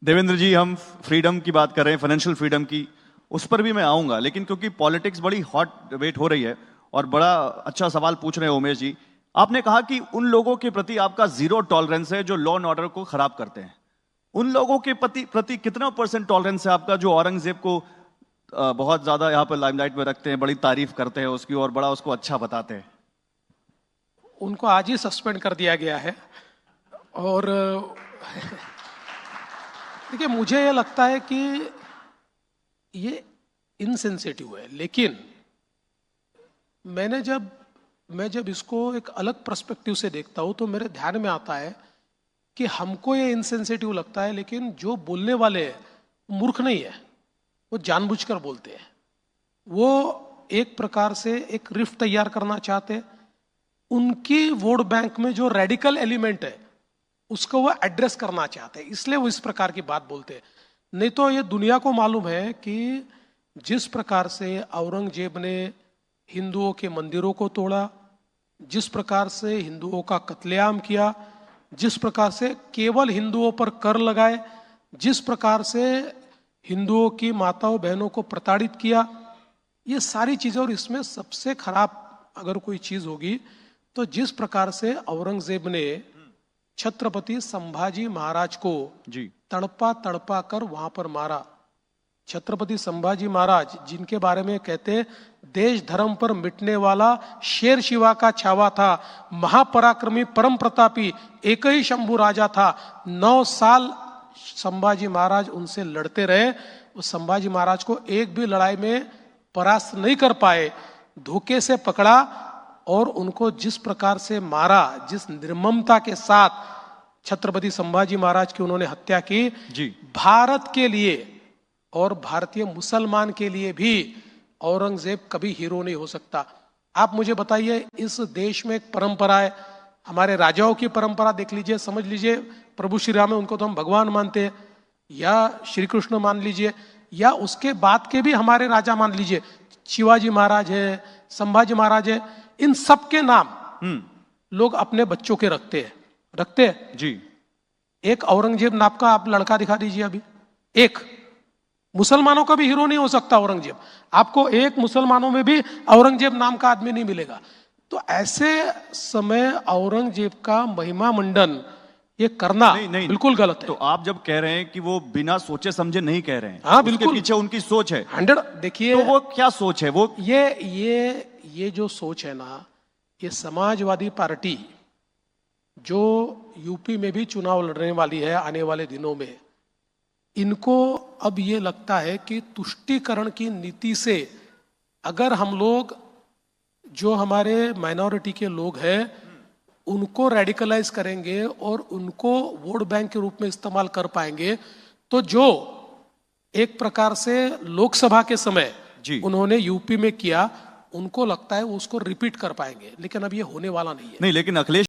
देवेंद्र जी, हम फ्रीडम की बात कर रहे हैं, फाइनेंशियल फ्रीडम की, उस पर भी मैं आऊंगा, लेकिन क्योंकि पॉलिटिक्स बड़ी हॉट वेट हो रही है और बड़ा अच्छा सवाल पूछ रहे हैं उमेश जी। आपने कहा कि उन लोगों के प्रति आपका जीरो टॉलरेंस है जो लॉ एंड ऑर्डर को खराब करते हैं। उन लोगों के प्रति कितना % टॉलरेंस है आपका जो औरंगजेब को बहुत ज्यादा यहाँ पर लाइमलाइट में रखते हैं, बड़ी तारीफ करते हैं उसकी और बड़ा उसको अच्छा बताते हैं? उनको आज ही सस्पेंड कर दिया गया है। और देखिए, मुझे ये लगता है कि ये इनसेंसिटिव है, लेकिन मैं जब इसको एक अलग पर्सपेक्टिव से देखता हूं तो मेरे ध्यान में आता है कि हमको ये इनसेंसिटिव लगता है, लेकिन जो बोलने वाले हैं वो मूर्ख नहीं है, वो जानबूझकर बोलते हैं। वो एक प्रकार से एक रिफ्ट तैयार करना चाहते हैं। उनकी वोट बैंक में जो रेडिकल एलिमेंट है उसको वो एड्रेस करना चाहते हैं, इसलिए वो इस प्रकार की बात बोलते हैं। नहीं तो ये दुनिया को मालूम है कि जिस प्रकार से औरंगजेब ने हिंदुओं के मंदिरों को तोड़ा, जिस प्रकार से हिंदुओं का कत्लेआम किया, जिस प्रकार से केवल हिंदुओं पर कर लगाए, जिस प्रकार से हिंदुओं की माताओं बहनों को प्रताड़ित किया, ये सारी चीजें। और इसमें सबसे खराब अगर कोई चीज होगी तो जिस प्रकार से औरंगजेब ने छत्रपति संभाजी महाराज को तड़पा तड़पा कर वहां पर मारा। छत्रपति संभाजी महाराज, जिनके बारे में कहते हैं देश धर्म पर मिटने वाला शेर शिवा का छावा था, महापराक्रमी परम प्रतापी एक ही शंभू राजा था। 9 साल संभाजी महाराज उनसे लड़ते रहे। उस संभाजी महाराज को एक भी लड़ाई में परास्त नहीं कर पाए, धोखे से पकड़ा और उनको जिस प्रकार से मारा, जिस निर्ममता के साथ छत्रपति संभाजी महाराज की उन्होंने हत्या की जी। भारत के लिए और भारतीय मुसलमान के लिए भी औरंगजेब कभी हीरो नहीं हो सकता। आप मुझे बताइए, इस देश में एक परंपरा है, हमारे राजाओं की परंपरा देख लीजिए, समझ लीजिए प्रभु श्री राम है, उनको तो हम भगवान मानते हैं, या श्री कृष्ण मान लीजिए, या उसके बाद के भी हमारे राजा मान लीजिए, शिवाजी महाराज है, संभाजी महाराज है, इन सब के नाम लोग अपने बच्चों के रखते हैं जी। एक औरंगजेब नाम का आप लड़का दिखा दीजिए अभी, एक मुसलमानों का भी हीरो नहीं हो सकता औरंगजेब। आपको एक मुसलमानों में भी औरंगजेब नाम का आदमी नहीं मिलेगा। तो ऐसे समय औरंगजेब का महिमा मंडन ये करना नहीं, बिल्कुल गलत है। तो आप जब कह रहे हैं कि वो बिना सोचे समझे नहीं कह रहे हैं, हाँ बिल्कुल, पीछे उनकी सोच है 100। देखिए तो वो क्या सोच है, वो ये जो सोच है ना, ये समाजवादी पार्टी जो यूपी में भी चुनाव लड़ने वाली है आने वाले दिनों में, इनको अब ये लगता है कि तुष्टीकरण की नीति से अगर हम लोग जो हमारे माइनॉरिटी के लोग हैं उनको रेडिकलाइज करेंगे और उनको वोट बैंक के रूप में इस्तेमाल कर पाएंगे, तो जो एक प्रकार से लोकसभा के समय उन्होंने यूपी में किया, उनको लगता है वो उसको रिपीट कर पाएंगे। लेकिन अब ये होने वाला नहीं है। नहीं, लेकिन अखिलेश